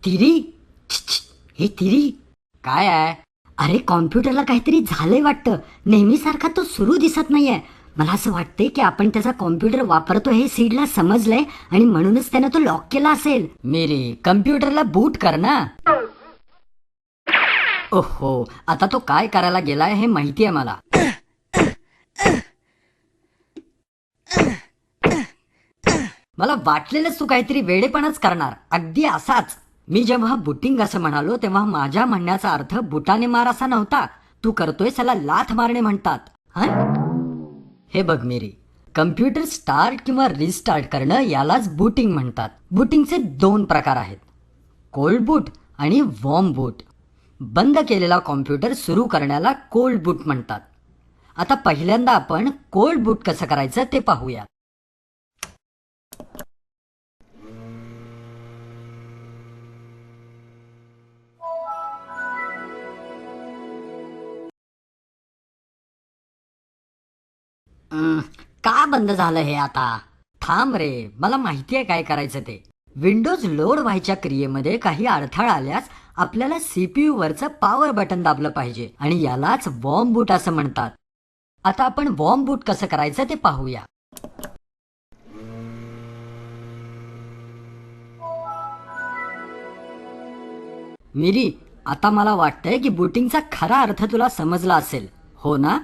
तिरी, हे तिरी, काय आहे? अरे कॉम्प्युटरला काहीतरी झालंय वाटतं. नेहमीसारखा तो सुरू दिसत नाहीये. मला असं वाटतंय की आपण त्याचा कॉम्प्युटर वापरतो हे सीडला समजलंय आणि म्हणूनच त्यानं तो लॉक केला असेल. मेरी कम्प्युटरला बूट कर ना. ओहो, आता तो काय करायला गेलाय हे माहिती आहे मला. मला वाटलेलंच तू काहीतरी वेडेपणाच करणार, अगदी असाच. मी जेव्हा बुटिंग असं म्हणालो तेव्हा माझ्या म्हणण्याचा अर्थ बुटाने मार असा नव्हता. तू करतोय त्याला लाथ मारणे म्हणतात. हे बघ मेरी, कम्प्युटर स्टार्ट किंवा रिस्टार्ट करणं यालाच बूटिंग म्हणतात. बूटिंगचे दोन प्रकार आहेत, कोल्ड बूट आणि वॉर्म बूट. बंद केलेला कॉम्प्युटर सुरू करण्याला कोल्ड बूट म्हणतात. आता पहिल्यांदा आपण कोल्ड बूट कसं करायचं ते पाहूया. का बंद झालं हे आता? थांब रे, मला माहिती आहे काय करायचं ते. विंडोज लोड व्हायच्या क्रियेमध्ये काही अडथळा आल्यास आपल्याला सीपीयू वरचं पॉवर बटन दाबलं पाहिजे आणि यालाच वॉर्म बूट असं म्हणतात. आता आपण वॉर्म बूट कसं करायचं ते पाहूया. मिरी, आता मला वाटतंय की बूटिंगचा खरा अर्थ तुला समजला असेल, हो ना?